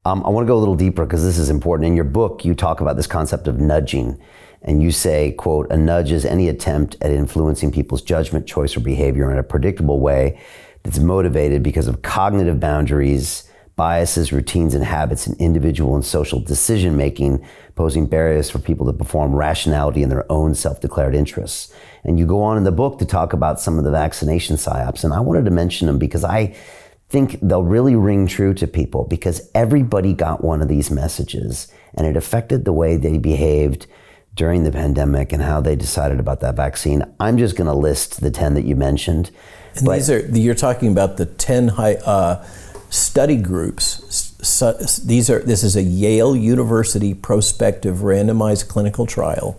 I want to go a little deeper because this is important. In your book, you talk about this concept of nudging. And you say, quote, "A nudge is any attempt at influencing people's judgment, choice, or behavior in a predictable way that's motivated because of cognitive boundaries, biases, routines, and habits in individual and social decision-making, posing barriers for people to perform rationality in their own self-declared interests." And you go on in the book to talk about some of the vaccination psyops. And I wanted to mention them because I think they'll really ring true to people, because everybody got one of these messages and it affected the way they behaved during the pandemic and how they decided about that vaccine. I'm just going to list the 10 that you mentioned. And you're talking about the 10 study groups. This is a Yale University prospective randomized clinical trial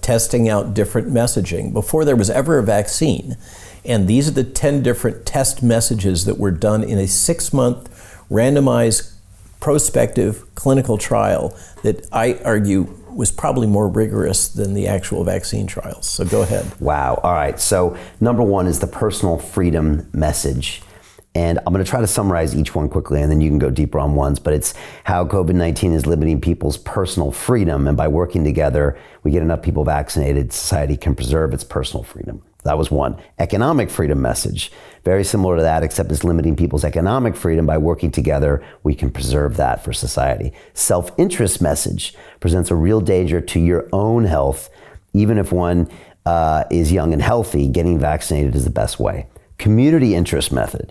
testing out different messaging before there was ever a vaccine. And these are the 10 different test messages that were done in a 6-month randomized prospective clinical trial that I argue was probably more rigorous than the actual vaccine trials. So go ahead. Wow. All right. So number one is the personal freedom message. And I'm going to try to summarize each one quickly, and then you can go deeper on ones. But it's how COVID-19 is limiting people's personal freedom. And by working together, we get enough people vaccinated, society can preserve its personal freedom. That was one. Economic freedom message. Very similar to that, except it's limiting people's economic freedom. By working together, we can preserve that for society. Self-interest message presents a real danger to your own health. Even if one is young and healthy, getting vaccinated is the best way. Community interest message.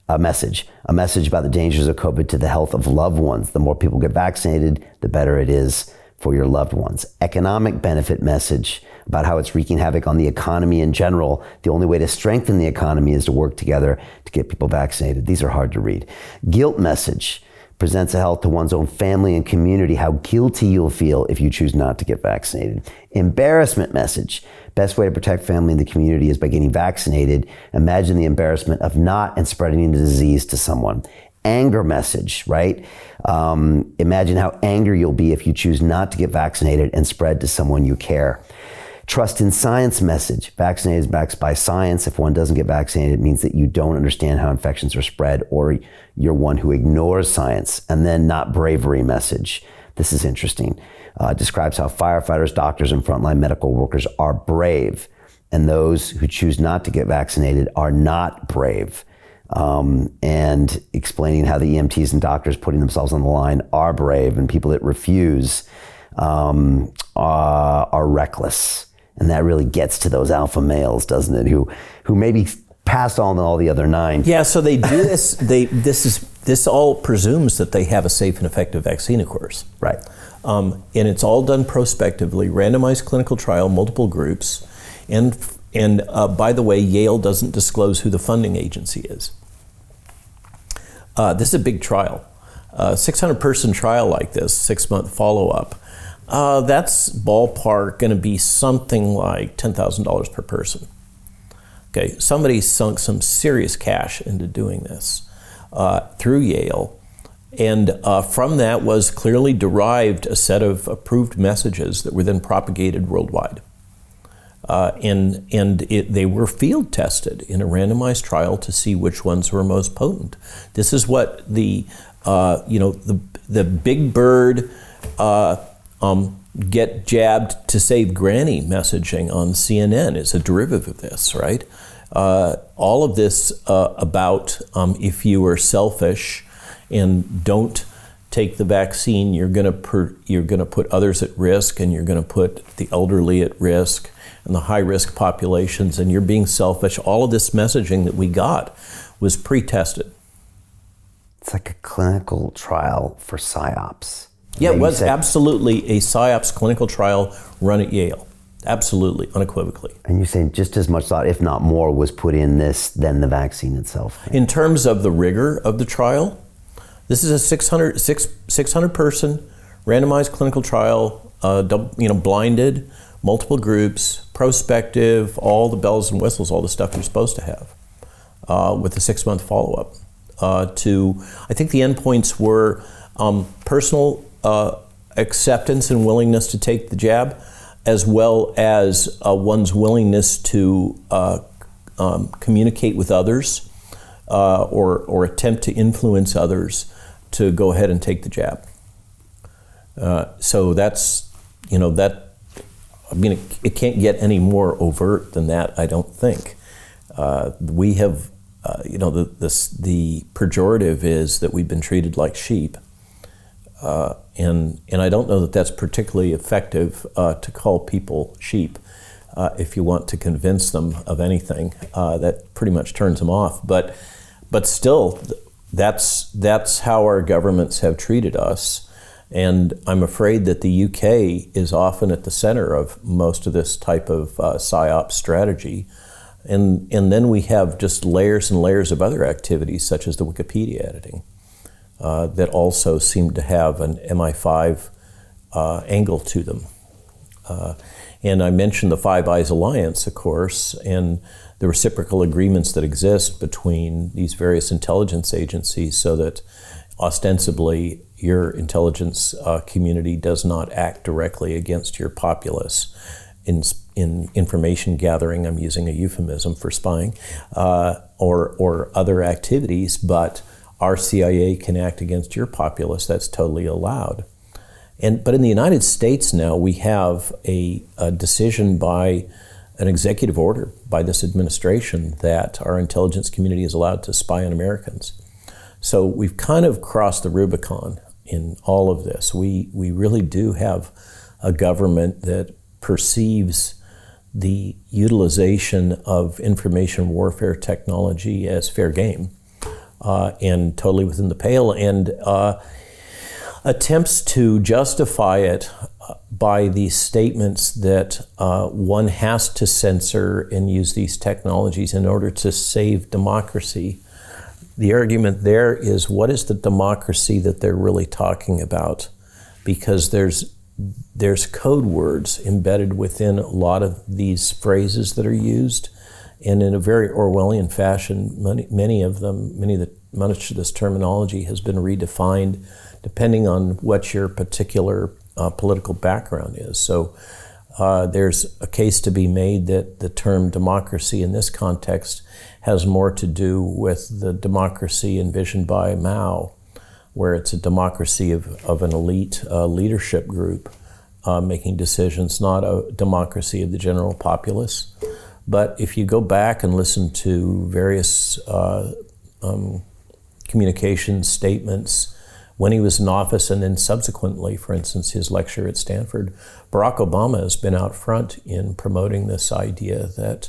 A message about the dangers of COVID to the health of loved ones. The more people get vaccinated, the better it is for your loved ones. Economic benefit message about how it's wreaking havoc on the economy in general. The only way to strengthen the economy is to work together to get people vaccinated. These are hard to read. Guilt message presents a health to one's own family and community, how guilty you'll feel if you choose not to get vaccinated. Embarrassment message. Best way to protect family and the community is by getting vaccinated. Imagine the embarrassment of not and spreading the disease to someone. Anger message, right? Imagine how angry you'll be if you choose not to get vaccinated and spread to someone you care. Trust in science message. Vaccinated is backed by science. If one doesn't get vaccinated, it means that you don't understand how infections are spread, or you're one who ignores science. And then not bravery message. This is interesting. Describes how firefighters, doctors, and frontline medical workers are brave, and those who choose not to get vaccinated are not brave. And explaining how the EMTs and doctors putting themselves on the line are brave, and people that refuse are reckless. And that really gets to those alpha males, doesn't it? Who maybe passed on all the other 9. Yeah, so they do this. This all presumes that they have a safe and effective vaccine, of course. Right. And it's all done prospectively, randomized clinical trial, multiple groups. And by the way, Yale doesn't disclose who the funding agency is. This is a big trial. 600-person trial like this, 6-month follow-up. That's ballpark going to be something like $10,000 per person. Okay, somebody sunk some serious cash into doing this through Yale. And from that was clearly derived a set of approved messages that were then propagated worldwide. They were field tested in a randomized trial to see which ones were most potent. This is what the big bird get jabbed to save granny messaging on CNN is a derivative of this, right? All of this about if you are selfish and don't take the vaccine, you're going to put others at risk, and you're going to put the elderly at risk and the high-risk populations, and you're being selfish. All of this messaging that we got was pre-tested. It's like a clinical trial for psyops. Yeah, it was absolutely a psyops clinical trial run at Yale. Absolutely, unequivocally. And you're saying just as much thought, if not more, was put in this than the vaccine itself. Right? In terms of the rigor of the trial, this is a 600-person randomized clinical trial, blinded, multiple groups, prospective, all the bells and whistles, all the stuff you're supposed to have, with a 6-month follow-up. I think the endpoints were personal acceptance and willingness to take the jab, as well as one's willingness to communicate with others or attempt to influence others to go ahead and take the jab. So that's, it can't get any more overt than that, I don't think. We have, the pejorative is that we've been treated like sheep. And I don't know that that's particularly effective to call people sheep. If you want to convince them of anything, that pretty much turns them off. But still, that's how our governments have treated us. And I'm afraid that the UK is often at the center of most of this type of PSYOP strategy. And then we have just layers and layers of other activities, such as the Wikipedia editing, that also seem to have an MI5 angle to them. And I mentioned the Five Eyes Alliance, of course, and the reciprocal agreements that exist between these various intelligence agencies so that ostensibly your intelligence community does not act directly against your populace in information gathering. I'm using a euphemism for spying, or other activities, but our CIA can act against your populace. That's totally allowed. But in the United States now, we have a decision by an executive order by this administration that our intelligence community is allowed to spy on Americans. So we've kind of crossed the Rubicon in all of this. We really do have a government that perceives the utilization of information warfare technology as fair game and totally within the pale, and attempts to justify it by these statements that one has to censor and use these technologies in order to save democracy. The argument there is, what is the democracy that they're really talking about? Because there's code words embedded within a lot of these phrases that are used, and in a very Orwellian fashion, much of this terminology has been redefined depending on what your particular political background is. So there's a case to be made that the term democracy in this context has more to do with the democracy envisioned by Mao, where it's a democracy of an elite leadership group making decisions, not a democracy of the general populace. But if you go back and listen to various communication statements when he was in office, and then subsequently, for instance, his lecture at Stanford, Barack Obama has been out front in promoting this idea that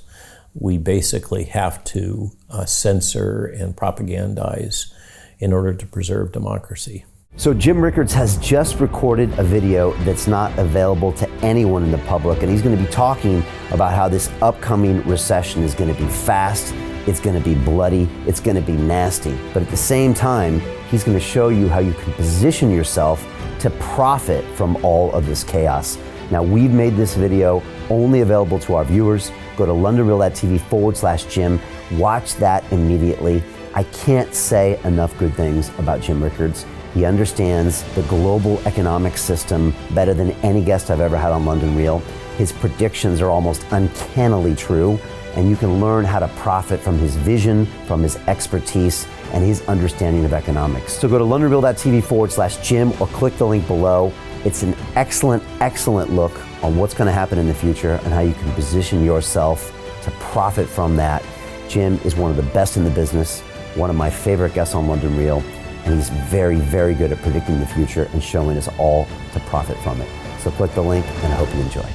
we basically have to censor and propagandize in order to preserve democracy. So Jim Rickards has just recorded a video that's not available to anyone in the public, and he's going to be talking about how this upcoming recession is going to be fast, it's going to be bloody, it's going to be nasty. But at the same time, he's going to show you how you can position yourself to profit from all of this chaos. Now, we've made this video only available to our viewers. Go to londonreal.tv/Jim. Watch that immediately. I can't say enough good things about Jim Rickards. He understands the global economic system better than any guest I've ever had on London Real. His predictions are almost uncannily true, and you can learn how to profit from his vision, from his expertise, and his understanding of economics. So go to londonreal.tv/Jim or click the link below. It's an excellent, excellent look on what's going to happen in the future and how you can position yourself to profit from that. Jim is one of the best in the business, one of my favorite guests on London Real, and he's very, very good at predicting the future and showing us all to profit from it. So click the link, and I hope you enjoy.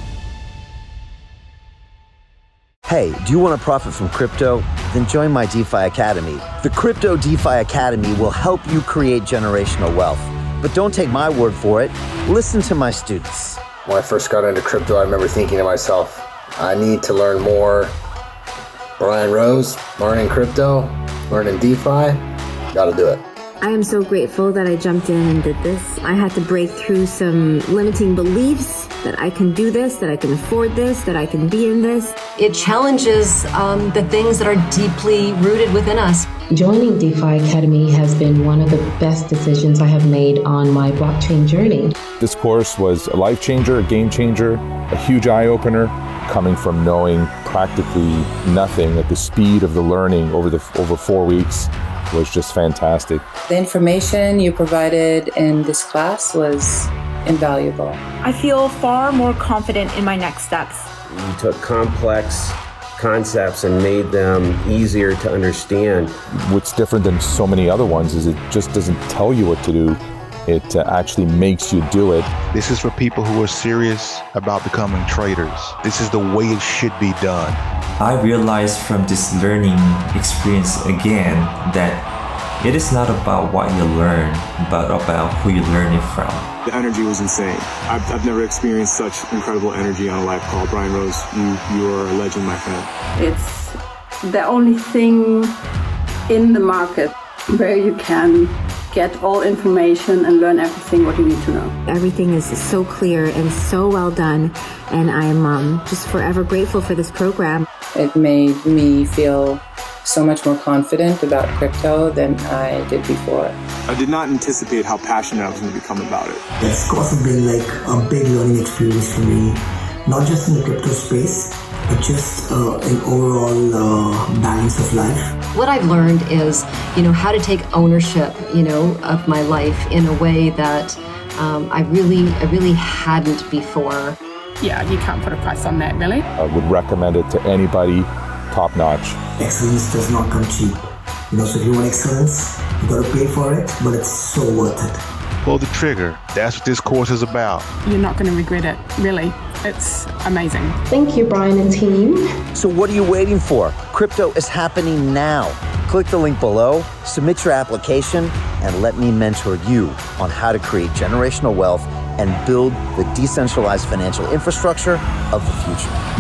Hey, do you want to profit from crypto? Then join my DeFi Academy. The Crypto DeFi Academy will help you create generational wealth. But don't take my word for it. Listen to my students. When I first got into crypto, I remember thinking to myself, I need to learn more. Brian Rose, learning crypto, learning DeFi, gotta do it. I am so grateful that I jumped in and did this. I had to break through some limiting beliefs that I can do this, that I can afford this, that I can be in this. It challenges the things that are deeply rooted within us. Joining DeFi Academy has been one of the best decisions I have made on my blockchain journey. This course was a life changer, a game changer, a huge eye-opener, coming from knowing practically nothing at the speed of the learning over 4 weeks was just fantastic. The information you provided in this class was invaluable. I feel far more confident in my next steps. You took complex concepts and made them easier to understand. What's different than so many other ones is it just doesn't tell you what to do. It actually makes you do it. This is for people who are serious about becoming traders. This is the way it should be done. I realized from this learning experience again that it is not about what you learn, but about who you learn it from. The energy was insane. I've never experienced such incredible energy on a live call. Brian Rose, you are a legend, my friend. It's the only thing in the market where you can get all information and learn everything what you need to know. Everything is so clear and so well done, and I'm just forever grateful for this program. It made me feel so much more confident about crypto than I did before. I did not anticipate how passionate I was going to become about it. It's also been like a big learning experience for me, not just in the crypto space, but just an overall balance of life. What I've learned is, how to take ownership, of my life in a way that I really hadn't before. Yeah, you can't put a price on that, really. I would recommend it to anybody, top notch. Excellence does not come cheap. So if you want excellence, you got to pay for it, but it's so worth it. Pull the trigger. That's what this course is about. You're not going to regret it, really. It's amazing. Thank you, Brian and team. So what are you waiting for? Crypto is happening now. Click the link below, submit your application, and let me mentor you on how to create generational wealth and build the decentralized financial infrastructure of the future.